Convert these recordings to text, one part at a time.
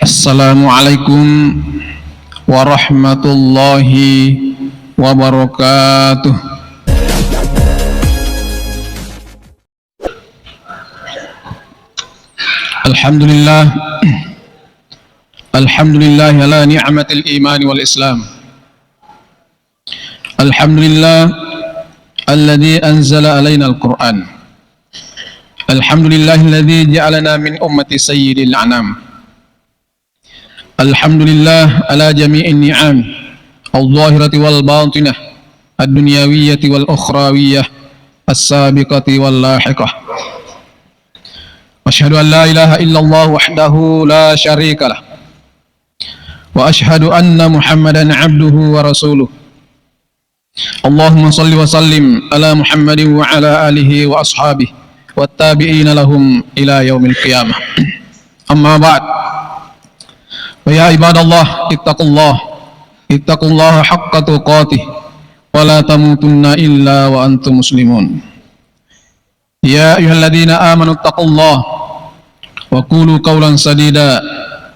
Assalamualaikum warahmatullahi wabarakatuh. Alhamdulillah ala ni'matil iman wal islam. Alhamdulillah alladzi anzala alaina al-Qur'an. Alhamdulillah alladzi ja'alana min ummati sayyidil anam. Alhamdulillah ala jami'in ni'am al-zahirati wal batinah ad-dunyawiyyati wal ukhrawiyyah as-sabiqati wal lahiqah. Asyhadu an la ilaha illallah wahdahu la syarika lah wa asyhadu anna Muhammadan abduhu wa rasuluh. Allahumma salli wa sallim ala Muhammadin wa ala alihi wa ashabihi wa tabi'ina lahum ila yaumil qiyamah. Amma ba'd. Ya ibadallah, ittaqullaha haqqa tuqatih wa la tamutunna illa wa antum muslimun. Ya ayyuhalladzina amanu ittaqullaha wa qulu qawlan sadida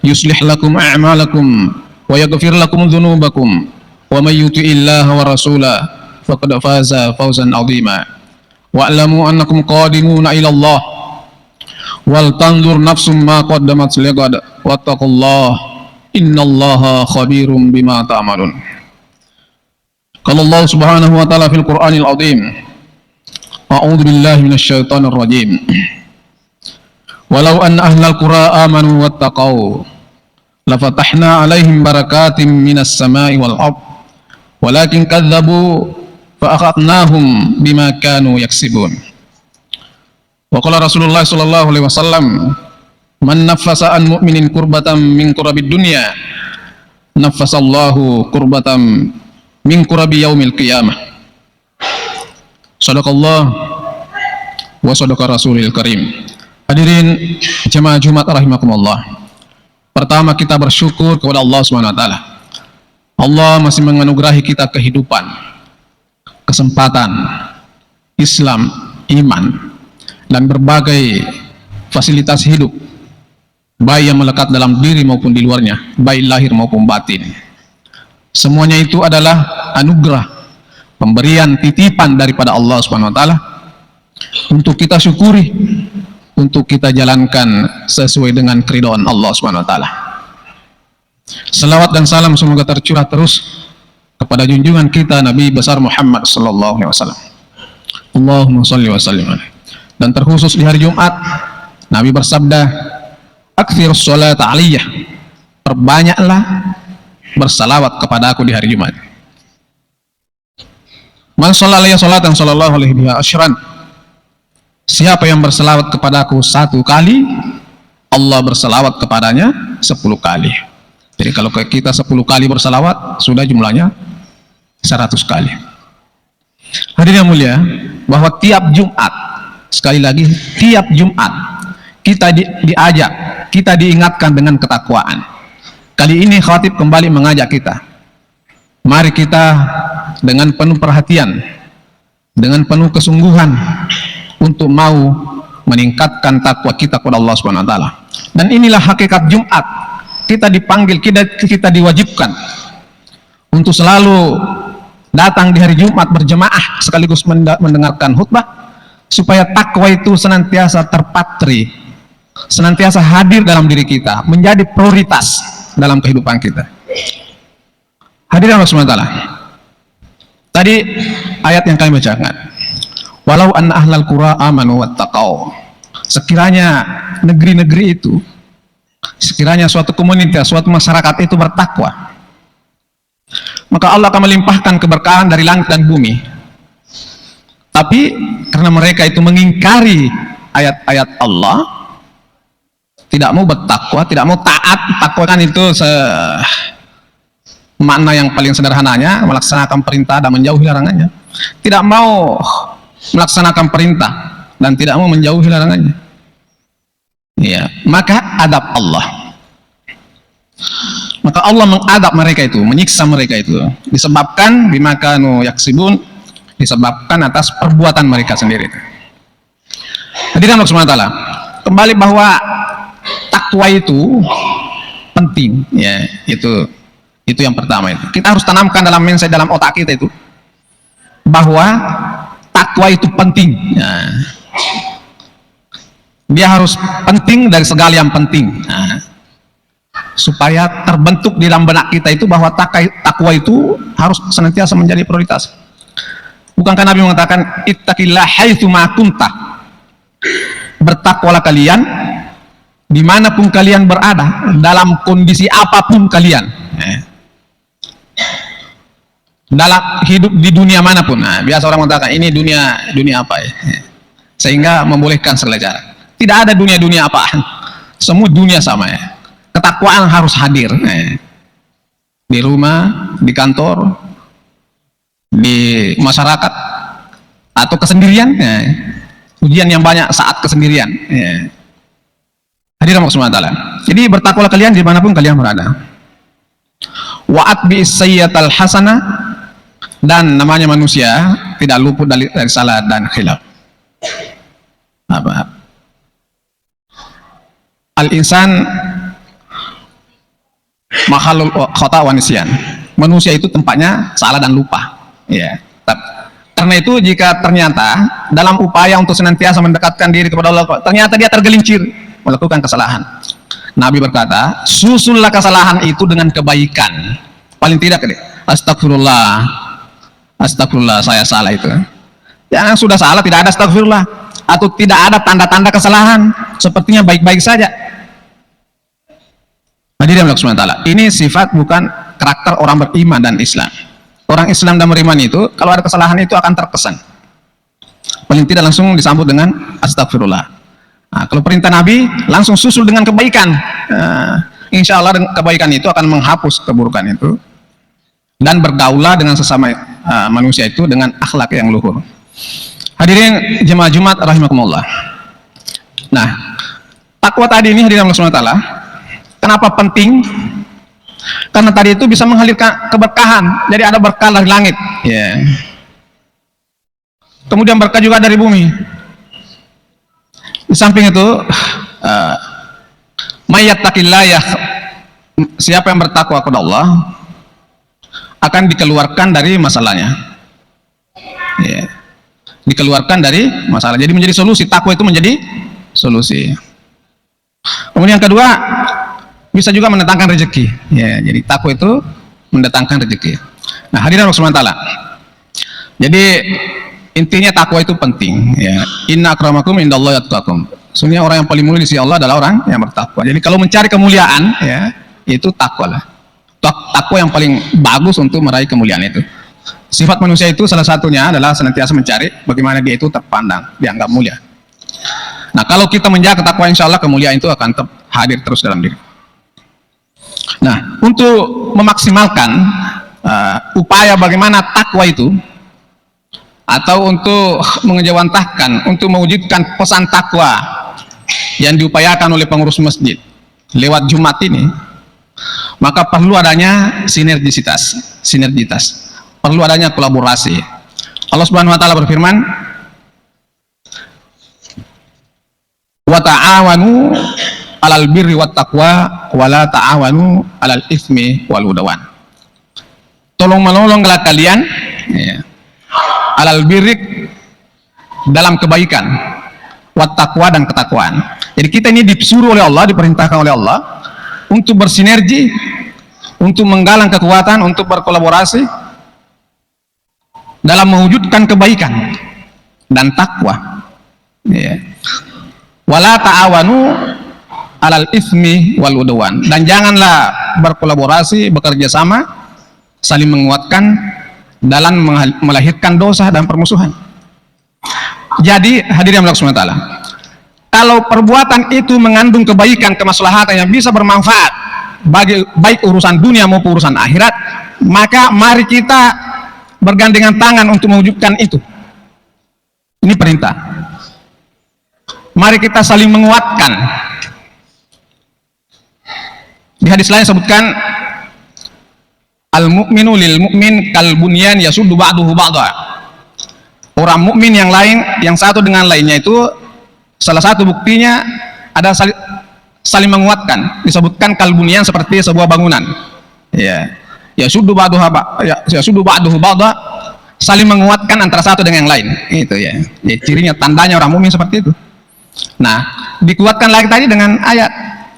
yuslih lakum a'malakum wa yaghfir lakum dhunubakum wa may yuti'illaha wa rasulahu faqad faza fawzan 'azima. Wa'lamu annakum qadimuna ila Allah wal tanzur nafsum ma qaddamat lighad wattaqullaha innallaha khabirum bima ta'malun. Qala Allah subhanahu wa ta'ala fil Qur'anil azim. A'udzu billahi minasyaitonir rajim. Walau anna ahlal qura amanu wattaqau lafatahna 'alaihim barakatim minas sama'i wal ardh walakin kadzdzabu fa akhadnahum bima kanu yaksibun. Wa qala Rasulullah sallallahu alaihi wasallam, man nafasa an mu'minin kurbatan min kurabid dunya nafasallahu kurbatan min kurabi yaumil qiyamah. Sadaqallah wa sadaqa rasulil karim. Hadirin jemaah Jumat rahimakumullah. Pertama, kita bersyukur kepada Allah Subhanahu wa taala. Allah masih menganugerahi kita kehidupan, kesempatan, Islam, iman, dan berbagai fasilitas hidup, baik yang melekat dalam diri maupun di luarnya, baik lahir maupun batin. Semuanya itu adalah anugerah, pemberian titipan daripada Allah Subhanahu wa taala untuk kita syukuri, untuk kita jalankan sesuai dengan keridhaan Allah Subhanahu wa taala. Salawat dan salam semoga tercurah terus kepada junjungan kita Nabi besar Muhammad sallallahu alaihi wasallam. Allahumma shalli wa sallim alaihi. Dan terkhusus di hari Jumat, Nabi bersabda, aktsirus sholata aliyah, perbanyaklah bersalawat kepada aku di hari Jumat. Man shalla alayya sholatan sallallahu alaihi biha asyran, siapa yang bersalawat kepada aku 1 kali, Allah bersalawat kepadanya 10 kali. Jadi kalau kita 10 kali bersalawat, sudah jumlahnya 100 kali. Hadirin yang mulia, bahwa tiap Jumat, sekali lagi tiap Jumat kita diajak, kita diingatkan dengan ketakwaan. Kali ini khatib kembali mengajak kita, mari kita dengan penuh perhatian, dengan penuh kesungguhan untuk mau meningkatkan takwa kita kepada Allah Subhanahu wa taala. Dan inilah hakikat Jumat. Kita dipanggil, kita diwajibkan untuk selalu datang di hari Jumat berjemaah sekaligus mendengarkan khutbah, supaya takwa itu senantiasa terpatri, senantiasa hadir dalam diri kita, menjadi prioritas dalam kehidupan kita. Hadirin Allah Subhanahu wa taala. Tadi ayat yang kami bacakan, walau anna ahlal qura amanu wattaqau, sekiranya negeri-negeri itu, sekiranya suatu komunitas, suatu masyarakat itu bertakwa, maka Allah akan melimpahkan keberkahan dari langit dan bumi. Tapi karena mereka itu mengingkari ayat-ayat Allah, tidak mau bertakwa, tidak mau taat. Takwa kan itu makna yang paling sederhananya, melaksanakan perintah dan menjauhi larangannya. Tidak mau melaksanakan perintah dan tidak mau menjauhi larangannya, ya, maka adab Allah. Maka Allah mengadab mereka itu, menyiksa mereka itu, disebabkan bima kanu yaksibun, disebabkan atas perbuatan mereka sendiri. Hadirin Allah Subhanahu wa taala, kembali bahwa takwa itu penting, ya. Itu yang pertama itu. Kita harus tanamkan dalam mindset, dalam otak kita itu bahwa takwa itu penting. Ya. Dia harus penting dari segala yang penting. Nah, supaya terbentuk di dalam benak kita itu bahwa takwa itu harus senantiasa menjadi prioritas. Bukankah Nabi mengatakan ittaqillah haitsu ma kunta, bertakwalah kalian dimanapun kalian berada, dalam kondisi apapun kalian, dalam hidup di dunia manapun. Nah, biasa orang mengatakan ini dunia apa ya, sehingga membolehkan segala cara. Tidak ada dunia apaan, semua dunia sama ya. Ketakwaan harus hadir di rumah, di kantor, di masyarakat, atau kesendirian. Ujian yang banyak saat kesendirian. Hadirin Allah. Jadi bertakwalah kalian dimanapun kalian berada. Wa'at bi'is sayyatal hasanah, dan namanya manusia tidak luput dari salah dan khilaf. Apa? Al-insan makhluk khata wa nisyan. Manusia itu tempatnya salah dan lupa. Ya. Karena itu jika ternyata dalam upaya untuk senantiasa mendekatkan diri kepada Allah, ternyata dia tergelincir melakukan kesalahan, Nabi berkata, susullah kesalahan itu dengan kebaikan. Paling tidak astagfirullah, saya salah itu. Yang sudah salah tidak ada astagfirullah, atau tidak ada tanda-tanda kesalahan, sepertinya baik-baik saja. Hadirin Allah SWT, ini sifat bukan karakter orang beriman dan Islam. Orang Islam dan beriman itu kalau ada kesalahan itu akan terkesan, paling tidak langsung disambut dengan astagfirullah. Nah, kalau perintah Nabi langsung susul dengan kebaikan. Insya Allah kebaikan itu akan menghapus keburukan itu, dan bergaulah dengan sesama manusia itu dengan akhlak yang luhur. Hadirin jemaah Jumat rahimakumullah. Nah, takwa tadi ini hadirin Allah SWT, kenapa penting? Karena tadi itu bisa mengalirkan keberkahan. Jadi ada berkah dari langit. Yeah. Kemudian berkah juga dari bumi. Di samping itu, mayyattaqillah, ya, siapa yang bertakwa kepada Allah akan dikeluarkan dari masalahnya. Yeah. Dikeluarkan dari masalah. Jadi menjadi solusi. Takwa itu menjadi solusi. Kemudian yang kedua, bisa juga mendatangkan rezeki. Ya, jadi takwa itu mendatangkan rezeki. Nah, hadirin Allah SWT. Jadi intinya takwa itu penting. Ya. Inna akramakum indallahi atqakum. Sebenarnya orang yang paling mulia di sisi Allah adalah orang yang bertakwa. Jadi kalau mencari kemuliaan, ya, itu takwa lah. Takwa yang paling bagus untuk meraih kemuliaan itu. Sifat manusia itu salah satunya adalah senantiasa mencari bagaimana dia itu terpandang, dianggap mulia. Nah, kalau kita menjaga takwa, insya Allah kemuliaan itu akan hadir terus dalam diri. Nah, untuk memaksimalkan upaya bagaimana takwa itu, atau untuk mengejawantahkan, untuk mewujudkan pesan takwa yang diupayakan oleh pengurus masjid lewat Jumat ini, maka perlu adanya sinergitas, perlu adanya kolaborasi. Allah Subhanahu wa taala berfirman, wa ta'awanu alal birri wat taqwa wala ta'awanu alal ismi wal udwan. Tolong menolonglah kalian, ya, alal birri, dalam kebaikan, wat taqwa, dan ketakwaan. Jadi kita ini disuruh oleh Allah, diperintahkan oleh Allah untuk bersinergi, untuk menggalang kekuatan, untuk berkolaborasi dalam mewujudkan kebaikan dan takwa. Ya. Wala ta'awanu alal ismi wal udwan, dan janganlah berkolaborasi, bekerja sama, saling menguatkan dalam melahirkan dosa dan permusuhan. Jadi hadirin Allah SWT, kalau perbuatan itu mengandung kebaikan, kemaslahatan yang bisa bermanfaat bagi baik urusan dunia maupun urusan akhirat, maka mari kita bergandengan tangan untuk mewujudkan itu. Ini perintah. Mari kita saling menguatkan. Di hadis lain sebutkan, al-mu'minu lil mu'min kal bunyan yasuddu ba'duhu ba'dha. Orang mukmin yang lain, yang satu dengan lainnya itu, salah satu buktinya ada saling menguatkan. Disebutkan kalbunian seperti sebuah bangunan. Ya, ya sudu ba'duhu ba'da, saling menguatkan antara satu dengan yang lain. Itu ya. Ya, cirinya, tandanya orang mukmin seperti itu. Nah, dikuatkan lagi tadi dengan ayat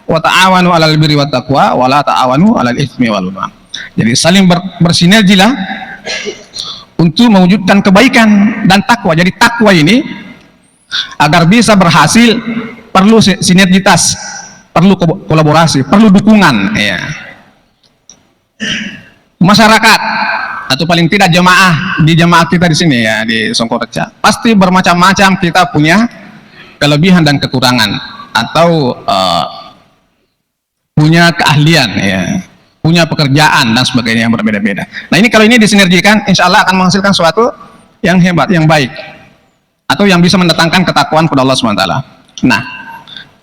wa ta'awanu 'alal birri wat taqwa wa la ta'awanu 'alal itsmi wal 'udwan. Jadi saling bersinergilah untuk mewujudkan kebaikan dan takwa. Jadi takwa ini agar bisa berhasil perlu sinergitas, perlu kolaborasi, perlu dukungan ya. Masyarakat atau paling tidak jemaah di jemaah kita di sini ya, di Songkoreja, pasti bermacam-macam, kita punya kelebihan dan kekurangan atau punya keahlian ya, punya pekerjaan dan sebagainya yang berbeda-beda. Nah ini kalau ini disinergikan, insya Allah akan menghasilkan sesuatu yang hebat, yang baik, atau yang bisa mendatangkan ketakwaan kepada Allah SWT. Nah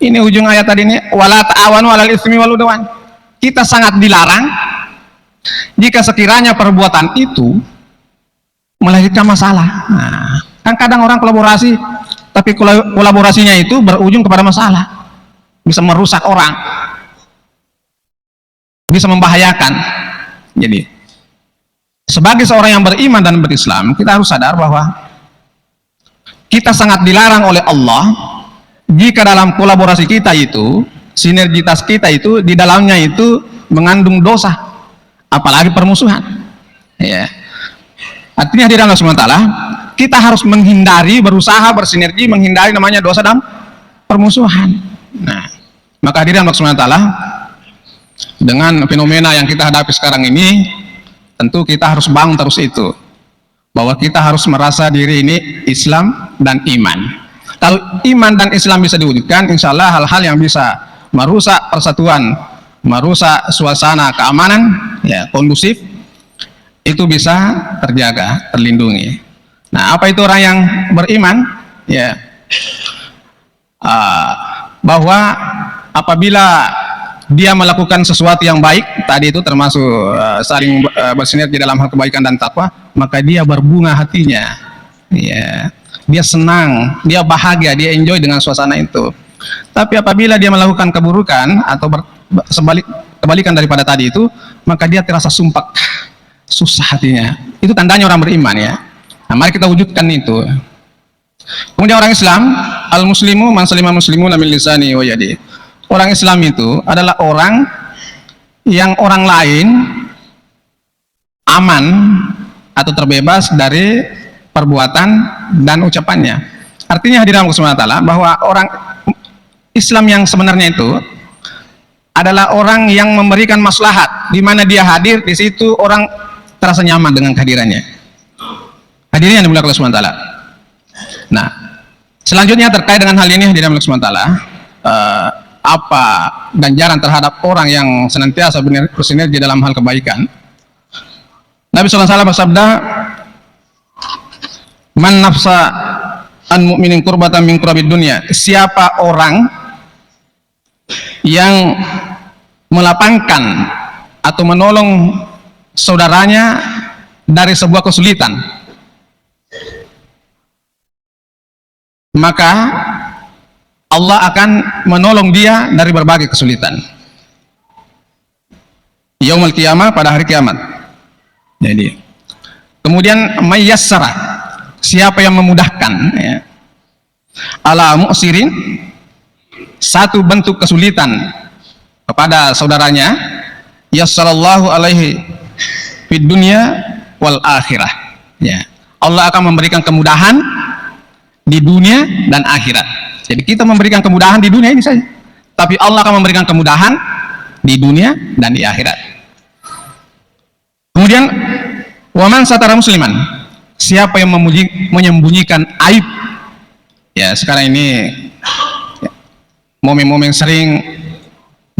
ini ujung ayat tadi ini, wala ta'awanu 'alal itsmi wal 'udwan. Kita sangat dilarang jika sekiranya perbuatan itu melahirkan masalah. Nah, kan kadang orang kolaborasi, tapi kolaborasinya itu berujung kepada masalah, bisa merusak orang, bisa membahayakan. Jadi sebagai seorang yang beriman dan berislam, kita harus sadar bahwa kita sangat dilarang oleh Allah jika dalam kolaborasi kita itu, sinergitas kita itu, di dalamnya itu mengandung dosa, apalagi permusuhan ya. Artinya di dalam SWT kita harus menghindari, berusaha bersinergi menghindari namanya dosa dan permusuhan. Nah, maka hadirin Allah SWT, dengan fenomena yang kita hadapi sekarang ini, tentu kita harus bangun terus itu, bahwa kita harus merasa diri ini Islam dan iman. Kalau iman dan Islam bisa diwujudkan, insya Allah hal-hal yang bisa merusak persatuan, merusak suasana keamanan ya, kondusif, itu bisa terjaga, terlindungi. Nah, apa itu orang yang beriman ya, bahwa apabila dia melakukan sesuatu yang baik tadi itu, termasuk saling bersinergi dalam hal kebaikan dan takwa, maka dia berbunga hatinya ya, dia senang, dia bahagia, dia enjoy dengan suasana itu. Tapi apabila dia melakukan keburukan atau kebalikan daripada tadi itu, maka dia terasa sumpah, susah hatinya. Itu tandanya orang beriman ya. Nah, mari kita wujudkan itu. Kemudian orang Islam, al-muslimu man salima muslimuna min lisani wa yadi. Orang Islam itu adalah orang yang orang lain aman atau terbebas dari perbuatan dan ucapannya. Artinya hadirin Allah SWT, bahwa orang Islam yang sebenarnya itu adalah orang yang memberikan maslahat, di mana dia hadir di situ orang terasa nyaman dengan kehadirannya. Hadirin yang dimuliakan Allah SWT. Nah, selanjutnya terkait dengan hal ini hadirin Allah SWT, apa ganjaran terhadap orang yang senantiasa bersinergi dalam hal kebaikan? Nabi SAW bersabda, man nafsa an mu'minin kurbatan min kurabid dunia. Siapa orang yang melapangkan atau menolong saudaranya dari sebuah kesulitan, maka Allah akan menolong dia dari berbagai kesulitan yaumul qiyamah, pada hari kiamat. Jadi kemudian mayyassara, siapa yang memudahkan ya, ala mu'sirin, satu bentuk kesulitan kepada saudaranya, yassarallahu alaihi fid dunya wal akhirah ya, Allah akan memberikan kemudahan di dunia dan akhirat. Jadi kita memberikan kemudahan di dunia ini saja, tapi Allah akan memberikan kemudahan di dunia dan di akhirat. Kemudian waman satara musliman, siapa yang menyembunyikan aib ya, sekarang ini ya, momen-momen sering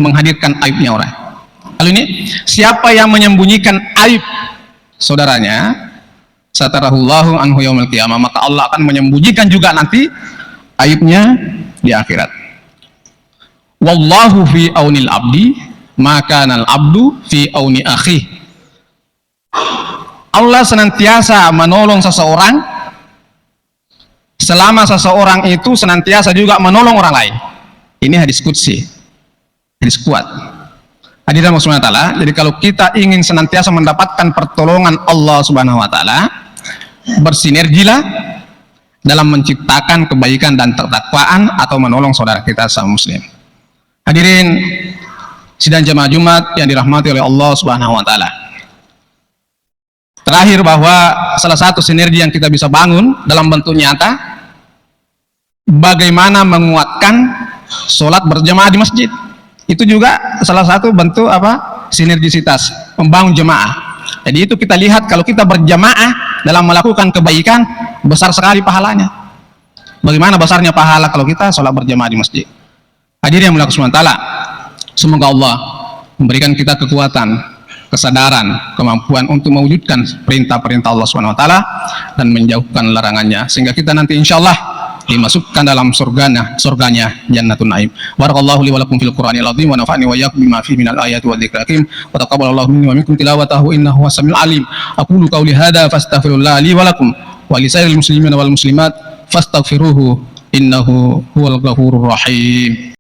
menghadirkan aibnya orang. Lalu ini, siapa yang menyembunyikan aib saudaranya, satarahullahu anhu yaumil qiyamah, maka Allah akan menyembunyikan juga nanti aibnya di akhirat. Wallahu fi aunil abdi maka nal abdu fi auni akhi. Allah senantiasa menolong seseorang selama seseorang itu senantiasa juga menolong orang lain. Ini hadis qudsi. jadi kuat. Hadirin Allah Subhanahu wa taala, jadi kalau kita ingin senantiasa mendapatkan pertolongan Allah Subhanahu wa taala, bersinergilah dalam menciptakan kebaikan dan ketakwaan atau menolong saudara kita sama muslim. Hadirin sidang jemaah Jumat yang dirahmati oleh Allah Subhanahu wa taala. Terakhir, bahwa salah satu sinergi yang kita bisa bangun dalam bentuk nyata, bagaimana menguatkan sholat berjamaah di masjid. Itu juga salah satu bentuk sinergisitas, membangun jemaah. Jadi itu kita lihat, kalau kita berjamaah dalam melakukan kebaikan, besar sekali pahalanya. Bagaimana besarnya pahala kalau kita sholat berjamaah di masjid. Hadirin yang mulia Allah, semoga Allah memberikan kita kekuatan, kesadaran, kemampuan untuk mewujudkan perintah-perintah Allah SWT dan menjauhkan larangannya, sehingga kita nanti insyaallah dimasukkan dalam surganya Jannatun Naim. Barakallahu li wa lakum fil Qur'anil azim wa nafa'ani wa iyyakum bima fihi minal ayati wa dzikril hakim wa taqabbalallahu minni wa minkum tilawatahu innahu was-sami'ul alim. Aqulu qawli hadza fastaghfirullah li wa lakum wa li sairil muslimina wal muslimat fastaghfiruhu innahu huwal ghafurur rahim.